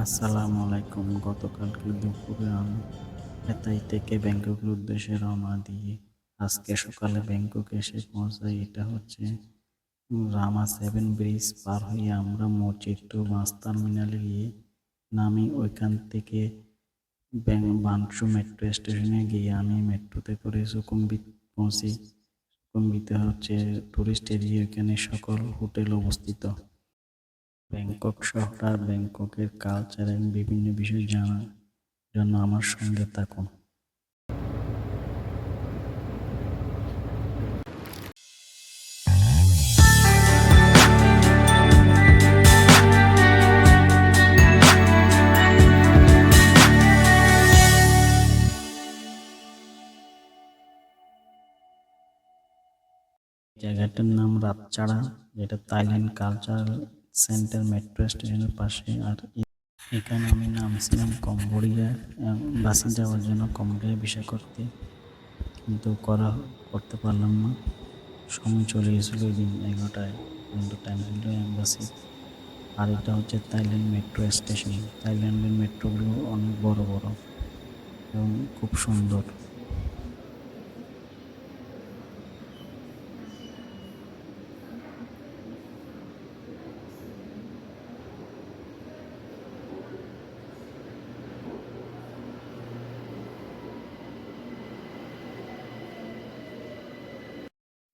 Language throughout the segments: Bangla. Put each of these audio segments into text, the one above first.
আসসালামু আলাইকুম। গতকালকে দুপুরে আমি হেতাই থেকে ব্যাংককের উদ্দেশ্যে রওনা দিয়ে আজকে সকালে ব্যাংককে এসে পৌঁছাই। এটা হচ্ছে রামা 7 ব্রিজ পার হয়ে আমরা মোচিট্টু বাস টার্মিনালে গিয়ে নামি। ওইখান থেকে বানসু মেট্রো স্টেশনে গিয়ে আমি মেট্রোতে করে সুকুম্বিত পৌঁছি। সুকুম্বিতে হচ্ছে টুরিস্ট এরিয়া, এখানে সকল হোটেল অবস্থিত। ব্যাংকক শহর আর ব্যাংককের কালচার এবং বিভিন্ন বিষয় জানার জন্য আমার সঙ্গে থাকুন। জায়গাটার নাম রাতচাড়া, যেটা থাইল্যান্ড কালচারাল সেন্টার মেট্রো স্টেশনের পাশে। আর এখানে আমি নামছিলাম কম্বোডিয়া বাসে যাওয়ার জন্য, কম্বোডিয়া ভিসা করতে, কিন্তু করতে পারলাম না। সময় চলে গেছিল ওই দিন 11টায়, কিন্তু টাইম ছিল এম্বাসি। আর এটা হচ্ছে থাইল্যান্ড মেট্রো স্টেশন। থাইল্যান্ডের মেট্রোগুলো অনেক বড় বড় এবং খুব সুন্দর।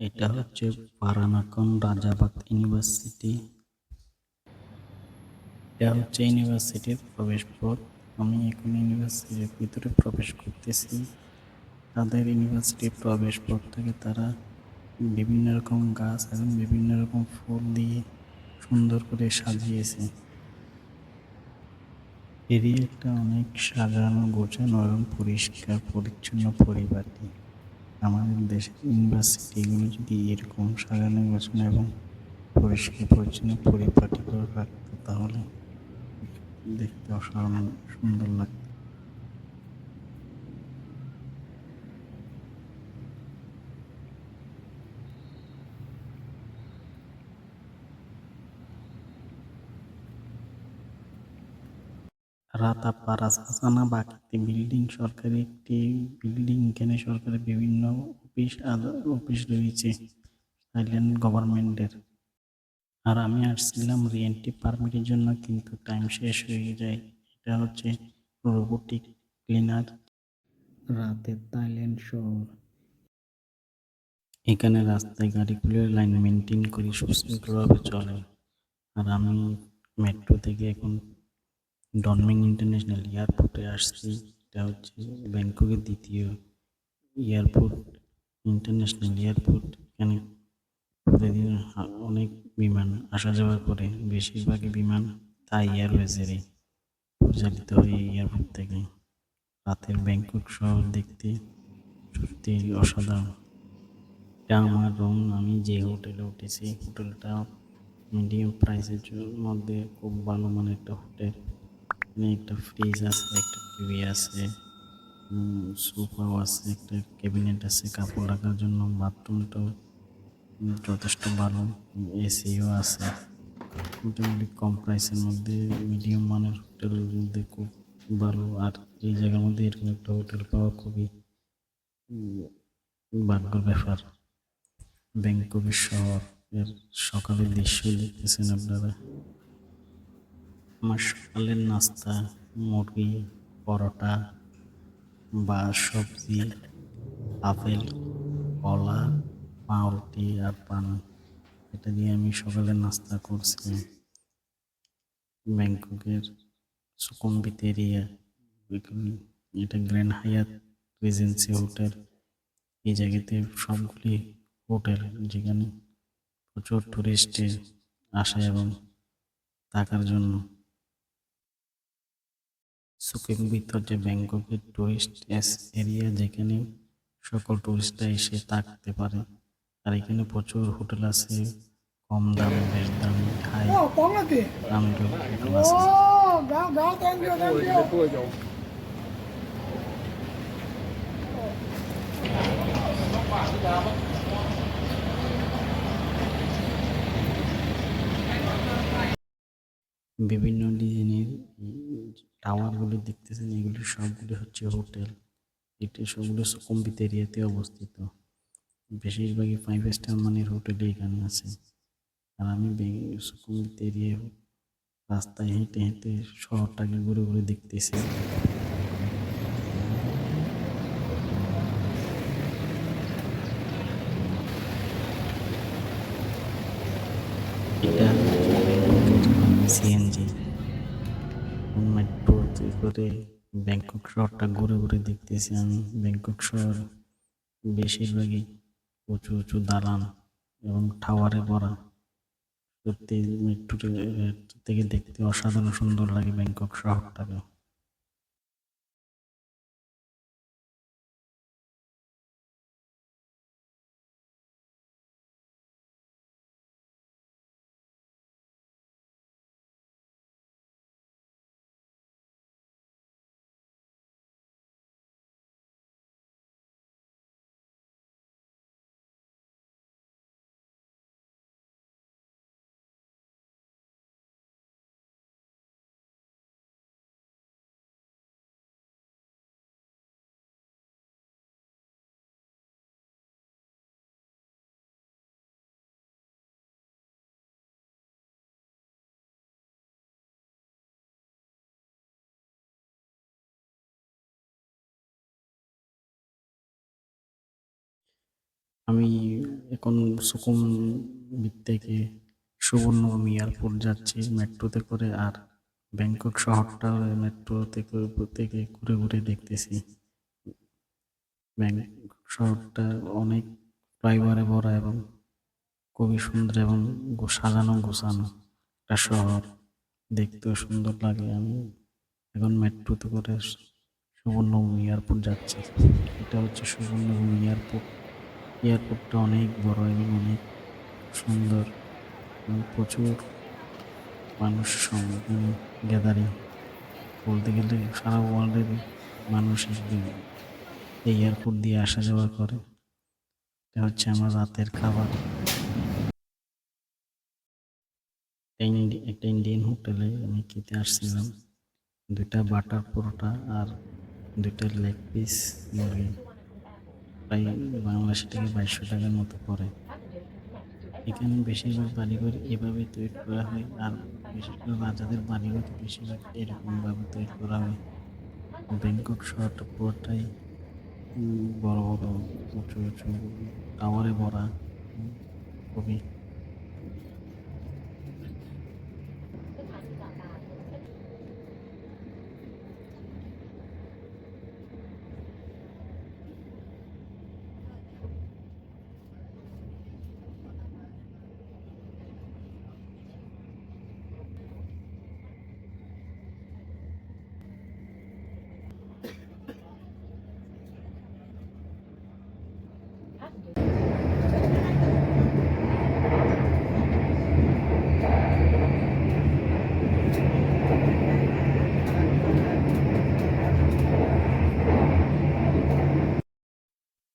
এটা হচ্ছে পারানাকন রাজাবাগ ইউনিভার্সিটি। এটা হচ্ছে ইউনিভার্সিটির প্রবেশ পথ। আমি এখন ইউনিভার্সিটির ভিতরে প্রবেশ করতেছি। তাদের ইউনিভার্সিটির প্রবেশ পথ থেকে তারা বিভিন্ন রকম গাছ এবং বিভিন্ন রকম ফুল দিয়ে সুন্দর করে সাজিয়েছে। এরিয়াটা অনেক সাজানো গোছানো এবং পরিষ্কার পরিচ্ছন্ন পরিপাটি। আমাদের দেশের ইউনিভার্সিটিগুলো যদি এরকম সাজানো গোছানো এবং পরিষ্কার পরিচ্ছন্ন পরিপাটি করে রাখতো, তাহলে দেখতে অসাধারণ সুন্দর লাগতো। রাতাপাড়া সাসানা বাকিতে বিল্ডিং, সরকারি একটি বিল্ডিং। এখানে সরকারের বিভিন্ন অফিস রয়েছে থাইল্যান্ড গভর্নমেন্টের। আর আমি আসছিলাম রিএন্ট্রি পারমিটের জন্য, কিন্তু টাইম শেষ হয়ে যায়। এটা হচ্ছে রোবোটিক ক্লিনার। রাতের থাইল্যান্ড শহর, এখানে রাস্তায় গাড়িগুলোর লাইন মেনটেন করে সুশৃঙ্খলভাবে চলে। আর আমি মেট্রো থেকে এখন ডনমিং ইন্টারন্যাশনাল এয়ারপোর্টে আসছি। এটা হচ্ছে ব্যাংককের দ্বিতীয় এয়ারপোর্ট, ইন্টারন্যাশনাল এয়ারপোর্ট। এখানে প্রতিদিন অনেক বিমান আসা যাওয়া করে। বেশিরভাগই বিমান থাই এয়ারওয়েজেরই পরিচালিত হয় এই এয়ারপোর্ট থেকে। রাতের ব্যাংকক শহর দেখতে সত্যি অসাধারণ। এটা আমার রুম। আমি যে হোটেলে উঠেছি, হোটেলটা মিডিয়াম প্রাইসের মধ্যে খুব ভালো মানের একটা হোটেল। এখানে একটা ফ্রিজ আছে, একটা টিভি আছে, সোফাও আছে, একটা ক্যাবিনেট আছে কাপড় রাখার জন্য। বাথরুমটাও যথেষ্ট ভালো, এসিও আছে। মোটামুটি কম প্রাইসের মধ্যে মিডিয়াম মানের হোটেলের মধ্যে খুব ভালো। আর এই জায়গার মধ্যে এরকম একটা হোটেল পাওয়া খুবই ভাগ্যের ব্যাপার। ব্যাংককের শহর এর সকালের দৃশ্য দেখতেছেন আপনারা। আমার সকালের নাস্তা মুরগি, পরোটা বা সবজি, আপেল, কলা, পাউরুটি আর পান, এটা দিয়ে আমি সকালে নাস্তা করছি। ব্যাংককের সুকুম্বিত এরিয়া, এটা গ্র্যান্ড হায়াত রিজেন্সি হোটেল। এই জায়গাতে সবগুলি হোটেল, যেখানে প্রচুর টুরিস্টে আসে এবং থাকার জন্য। সুকুম্বিত হচ্ছে ব্যাংককের টুরিস্ট এরিয়া, যেখানে সকল টুরিস্টরা এসে থাকতে পারে। আর এখানে প্রচুর হোটেল আছে, কম দামে, বেশ দামি, হাই দামের হোটেল আছে। বিভিন্ন ডিজাইনের টাওয়ারগুলি দেখতেছেন, এগুলি সবগুলি হচ্ছে হোটেল। এটি সবগুলো সুকুম্বিত এরিয়াতে অবস্থিত। বেশিরভাগই 5 স্টার মানের হোটেল এখানে আছে। আর আমি সুকুম্বিত এরিয়ায় রাস্তায় হেঁটে হেঁটে শহরটাকে ঘুরে ঘুরে দেখতেছি। এটা সিএনজি মেট্রোতে করে ব্যাংকক শহরটা ঘুরে ঘুরে দেখতেছি আমি। ব্যাংকক শহর বেশিরভাগই উঁচু উঁচু দালান এবং টাওয়ারে ভরা। সত্যি মেট্রো থেকে দেখতে অসাধারণ সুন্দর লাগে ব্যাংকক শহরটাকে। আমি এখন সুকুমবির থেকে সুবর্ণভূমি এয়ারপোর্ট যাচ্ছি মেট্রোতে করে। আর ব্যাংকক শহরটা মেট্রো থেকে ঘুরে ঘুরে দেখতেছি। ব্যাংকক শহরটা অনেক ফ্লাইওভারে ভরা এবং খুবই সুন্দর এবং সাজানো গোছানো একটা শহর, দেখতেও সুন্দর লাগে। আমি এখন মেট্রোতে করে সুবর্ণভূমি এয়ারপোর্ট যাচ্ছি। এটা হচ্ছে সুবর্ণভূমি এয়ারপোর্ট। এয়ারপোর্টটা অনেক বড় এবং অনেক সুন্দর এবং প্রচুর মানুষ গ্যাদারিং। বলতে গেলে সারা ওয়ার্ল্ডের মানুষ এই এয়ারপোর্ট দিয়ে আসা যাওয়া করে। এটা হচ্ছে আমার রাতের খাবার। একটা ইন্ডিয়ান হোটেলে আমি খেতে আসছিলাম। 2টা বাটার পরোটা আর 2টা লেগ পিস মুরগি, প্রায় বাংলাদেশি থেকে 2200 টাকার মতো পড়ে। এখানে বেশিরভাগ বাড়িঘর এভাবে তৈরি করা হয়। আর বিশেষ করে রাজাদের বাড়িঘর বেশিরভাগ এরকমভাবে তৈরি করা হয়। ব্যাংকক শহরটা পুরোটাই বড় বড় উঁচু উঁচু টাওয়ারে ভরা। খুবই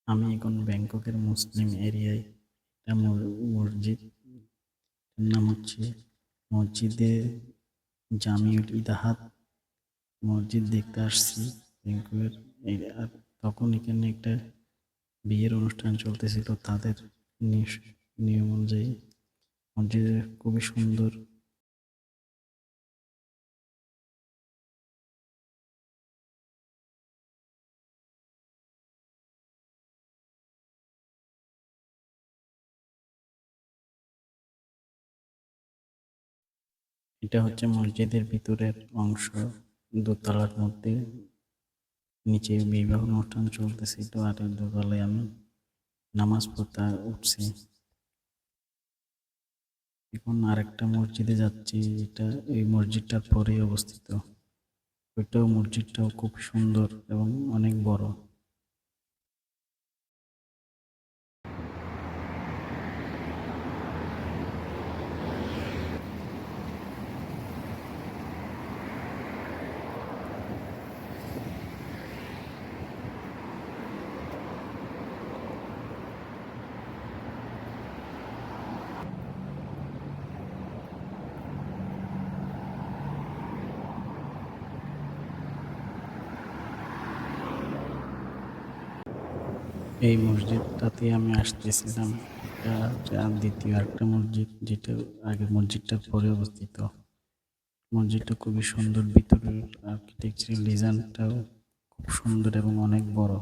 আমি এখন ব্যাংককের মুসলিম এরিয়ায়। একটা মসজিদ, নাম হচ্ছে মসজিদে জামিউল ইদাহাদ মসজিদ দেখতে আসছি ব্যাংককের। আর তখন এখানে একটা বিয়ের অনুষ্ঠান চলতেছিল তাদের নিয়ম অনুযায়ী। মসজিদ খুবই সুন্দর। এটা হচ্ছে মসজিদের ভিতরের অংশ, দোতলার মধ্যে। নিচে বিবাহ অনুষ্ঠান চলতেছিল আর দোতলায় আমি নামাজ পড়তে উঠছি। এখন আরেকটা মসজিদে যাচ্ছি, এটা এই মসজিদটার পরেই অবস্থিত। মসজিদটাও খুব সুন্দর এবং অনেক বড়। এই মসজিদটাতে আমি আসতেছিলাম। এটা হচ্ছে আর দ্বিতীয় আরেকটা মসজিদ, যেটা আগে মসজিদটার পরে অবস্থিত। মসজিদটা খুবই সুন্দর, ভিতরের আর্কিটেকচারাল ডিজাইনটাও খুব সুন্দর এবং অনেক বড়।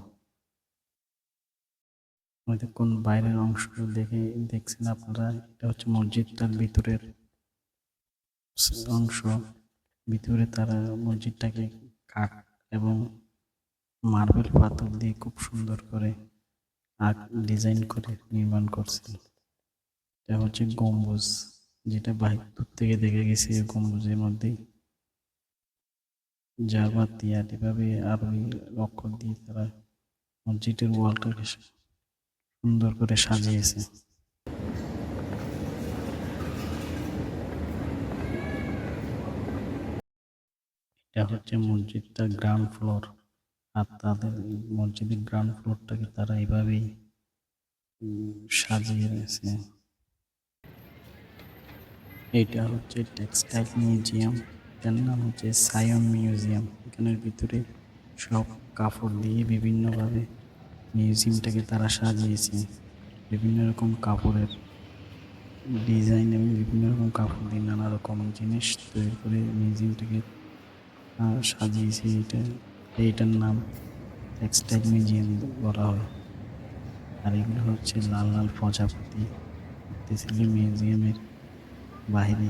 হয়তো কোন বাইরের অংশ দেখে দেখছেন আপনারা, এটা হচ্ছে মসজিদটার ভিতরের অংশ। ভিতরে তারা মসজিদটাকে কাঠ এবং মার্বেল পাথর দিয়ে খুব সুন্দর করে ডিজাইন করে নির্মাণ করছে। এটা হচ্ছে গম্বুজ, যেটা বাহির দূর থেকে দেখে গেছে। গম্বুজের মধ্যে জাবাতি আর এভাবে আরবি অক্ষর দিয়ে তারা মসজিদের ওয়ালটাকে সুন্দর করে সাজিয়েছে। এটা হচ্ছে মসজিদটা গ্রাউন্ড ফ্লোর, আর তাদের মসজিদের গ্রাউন্ড ফ্লোরটাকে তারা এইভাবেই সাজিয়ে রয়েছে। এটা হচ্ছে টেক্সটাইল মিউজিয়াম, এটার নাম হচ্ছে সায়ন মিউজিয়াম। এখানের ভিতরে সব কাপড় দিয়ে বিভিন্নভাবে মিউজিয়ামটাকে তারা সাজিয়েছে। বিভিন্ন রকম কাপড়ের ডিজাইন এবং বিভিন্ন রকম কাপড় দিয়ে নানা রকম জিনিস তৈরি করে মিউজিয়ামটাকে সাজিয়েছে। এইটার নাম টেক্সটাইল মিউজিয়াম বলা হয়। আর এগুলো হচ্ছে লাল লাল প্রজাপতি দেখতেছিল মিউজিয়ামের বাইরে।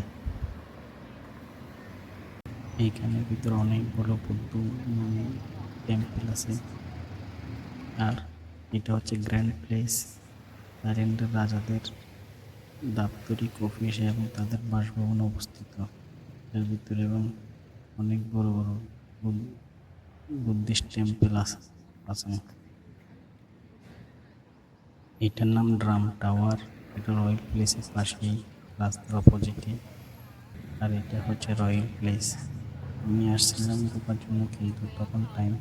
এইখানের ভিতরে অনেকগুলো বৌদ্ধ টেম্পল আছে। আর এটা হচ্ছে গ্র্যান্ড প্লেস, থাইল্যান্ডের রাজাদের দাপ্তরিক অফিস এবং তাদের বাসভবন অবস্থিত এর ভিতরে, এবং অনেক বড় বড় বুদ্ধিস্ট টেম্পল আছে। এটার নাম ড্রাম টাওয়ার। এটা রয়্যাল প্লেসের পাশেই, রাস্তার অপোজিটে। আর এটা হচ্ছে রয়্যাল প্লেস। আমি আসছিলাম ঢোকার জন্য, কিন্তু তখন টাইম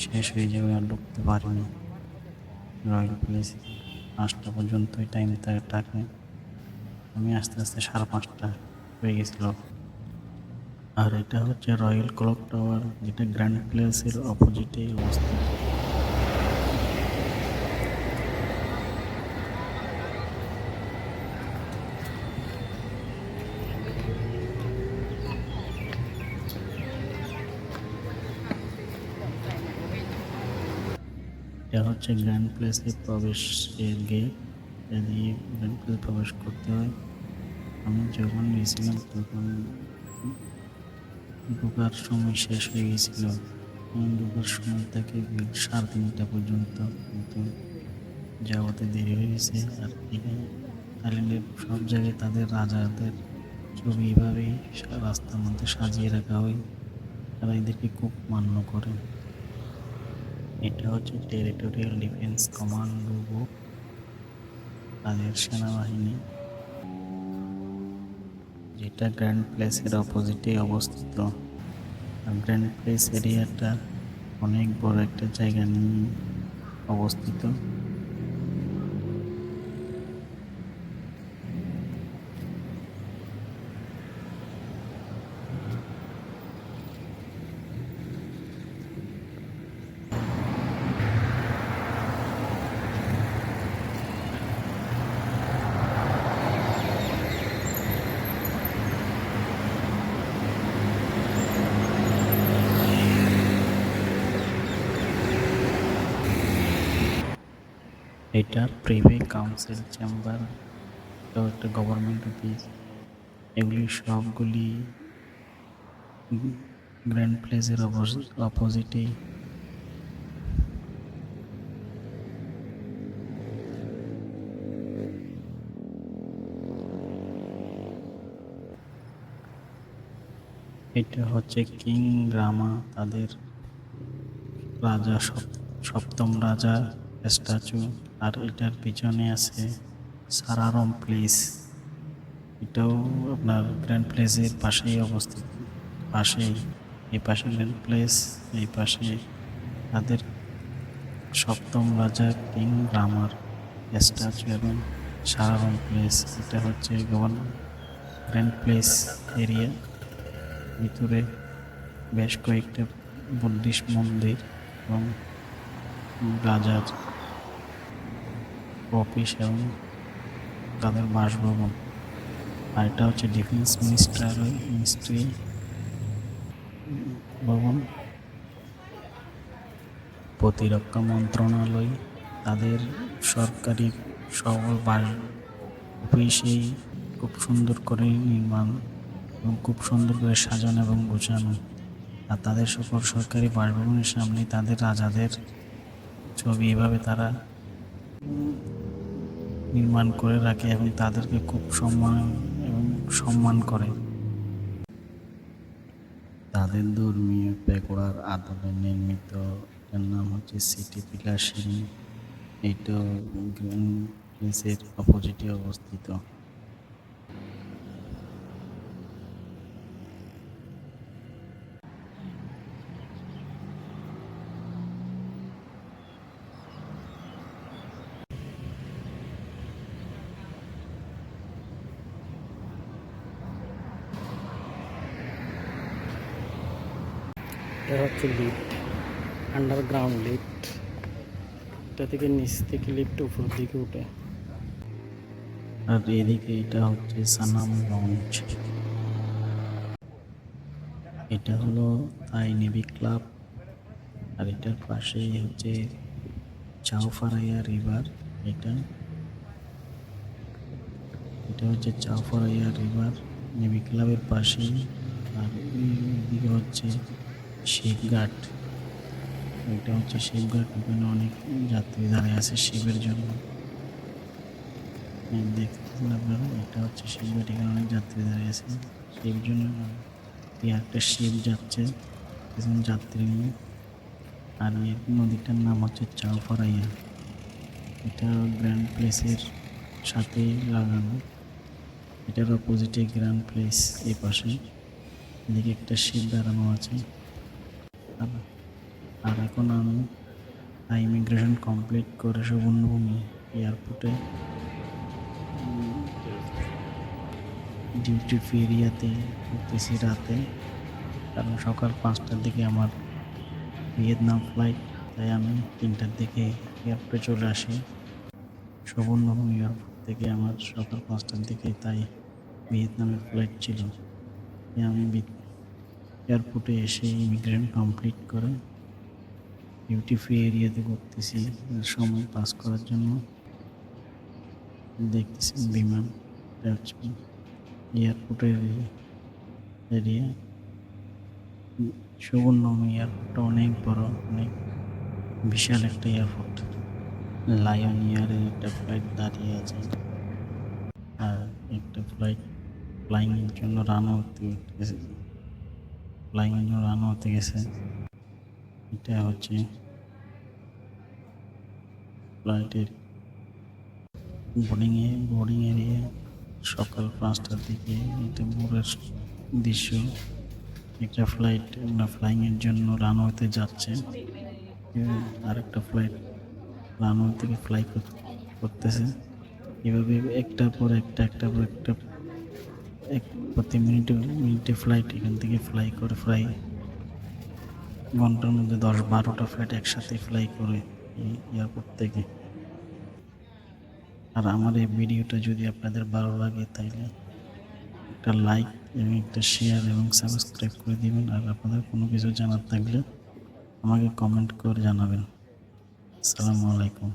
শেষ হয়ে যাবে, আর ঢুকতে পারিনি। রয়্যাল প্লেস 5টা পর্যন্তই টাইম থাকে। আমি আস্তে আস্তে 5:30 হয়ে গেছিল। আর এটা হচ্ছে রয়্যাল ক্লক টাওয়ার, যেটা গ্র্যান্ড প্লেসের অপোজিটে অবস্থিত। এটা হচ্ছে গ্র্যান্ড প্লেসের প্রবেশের গেট। এটা দিয়ে গ্র্যান্ড প্লেসে প্রবেশ করতে হয়। আমি যখন গেছিলাম তখন ঢোকার সময় শেষ হয়ে গেছিল। ঢোকার সময় থেকে 3:30 পর্যন্ত, কিন্তু যাওয়াতে দেরি হয়ে গেছে। আর এখানে থাইল্যান্ডের সব জায়গায় তাদের রাজাদের ছবি এভাবেই রাস্তার মধ্যে সাজিয়ে রাখা হয়। তারা এদেরকে খুব মান্য করে। এটা হচ্ছে টেরিটোরিয়াল ডিফেন্স কমান্ডো গ্রুপ, তাদের সেনাবাহিনী, যেটা গ্র্যান্ড প্লেসের অপোজিটে অবস্থিত। আর গ্র্যান্ড প্লেস এরিয়াটা অনেক বড় একটা জায়গা নিয়ে অবস্থিত। এটা প্রিভি কাউন্সিল চেম্বার, এটাও একটা গভর্নমেন্ট অফিস। এগুলি সবগুলি গ্র্যান্ড প্লেসের অপোজিটেই। এটা হচ্ছে কিং রামা, তাদের রাজা সপ্তম রাজা স্ট্যাচু। আর এটার পিছনে আছে সারারম প্লেস, এটাও আপনার গ্র্যান্ড প্লেসের পাশেই অবস্থিত। এই পাশে গ্র্যান্ড প্লেস, এই পাশে তাদের সপ্তম রাজা কিং রামার স্ট্যাচু এবং সারারম প্লেস। এটা হচ্ছে গ্র্যান্ড প্লেস এরিয়া। ভিতরে বেশ কয়েকটা বুদ্ধিস্ট মন্দির এবং রাজার অফিস এবং তাদের বাসভবন। আর এটা হচ্ছে ডিফেন্স মিনিস্ট্রি ভবন, প্রতিরক্ষা মন্ত্রণালয়, তাদের সরকারি সকল অফিসেই খুব সুন্দর করে নির্মাণ এবং খুব সুন্দর করে সাজানো এবং গোছানো। আর তাদের সকল সরকারি বাসভবনের সামনে তাদের রাজাদের ছবি এভাবে তারা নির্মাণ করে রাখে এবং তাদেরকে খুব সম্মান করে। তাদের ধর্মীয় প্যাগোডার আদলে নির্মিত এর নাম হচ্ছে সিটি পিলার সিঁড়ি। এইটা গ্র্যান্ড প্লেসের অপোজিটে অবস্থিত। এটা হচ্ছে লিফট, আন্ডারগ্রাউন্ড লিফট। এটা থেকে নিচ থেকে লিফট উপর দিকে উঠে। আর এদিকে এটা হচ্ছে সানাম লঞ্চ। এটা হলো থাই নেভি ক্লাব। আর এটার পাশেই হচ্ছে চাওফারাইয়া রিভার। এটা হচ্ছে চাওফারাইয়া রিভার নেভি ক্লাবের পাশেই। আর এইদিকে হচ্ছে শিপঘাট। এটা হচ্ছে শিপঘাট, ওখানে অনেক যাত্রী দাঁড়িয়ে আছে শিপের জন্য। দেখতেছেন আপনারা, এটা হচ্ছে শিপঘাট, এখানে অনেক যাত্রী দাঁড়িয়ে আছে শিপ জন্য। একটা শিপ যাচ্ছে যাত্রী নিয়ে। আর এই নদীটার নাম হচ্ছে চাওফারাইয়া। এটা গ্র্যান্ড প্লেসের সাথেই লাগানো। এটার অপোজিটে গ্র্যান্ড প্লেস এই পাশে। এদিকে একটা শিপ দাঁড়ানো আছে। আর এখন আমি ইমিগ্রেশন কমপ্লিট করে সুবর্ণভূমি এয়ারপোর্টে ডিউটি ফ্রি এরিয়াতে উঠতেছি রাতে, কারণ সকাল 5টার দিকে আমার ভিয়েতনাম ফ্লাইট। তাই আমি 3টার দিকে এয়ারপোর্টে চলে আসি সুবর্ণভূমি এয়ারপোর্ট থেকে। আমার সকাল 5টার দিকে তাই ভিয়েতনামের ফ্লাইট ছিল। আমি এয়ারপোর্টে এসে ইমিগ্রেশন কমপ্লিট করে ডিউটি ফ্রি এরিয়াতে ঘুরতেছি সময় পাস করার জন্য। দেখতেছি বিমান এয়ারপোর্টের এরিয়া। সুবর্ণভূমি এয়ারপোর্টটা অনেক বড়, অনেক বিশাল একটা এয়ারপোর্ট। লায়ন এয়ারের একটা ফ্লাইট দাঁড়িয়ে আছে। আর একটা ফ্লাইট ফ্লাইংয়ের জন্য রান হতে গেছে। এটা হচ্ছে ফ্লাইটের বোর্ডিং এরিয়া। সকাল 5টার দিকে এটা ভোরের দৃশ্য। একটা ফ্লাইট ফ্লাইংয়ের জন্য রানওয়েতে যাচ্ছে। আরেকটা ফ্লাইট রানওয়ে থেকে ফ্লাই করতেছে। এভাবে একটার পর একটা প্রতি মিনিটে ফ্লাইট এখান থেকে ফ্লাই করে। প্রায় ঘন্টার মধ্যে 10-12টা ফ্লাইট একসাথে ফ্লাই করে এই এয়ারপোর্ট থেকে। আর আমার এই ভিডিওটা যদি আপনাদের ভালো লাগে তাহলে একটা লাইক এবং একটা শেয়ার এবং সাবস্ক্রাইব করে দিবেন। আর আপনাদের কোনো কিছু জানার থাকলে আমাকে কমেন্ট করে জানাবেন। আসসালামু আলাইকুম।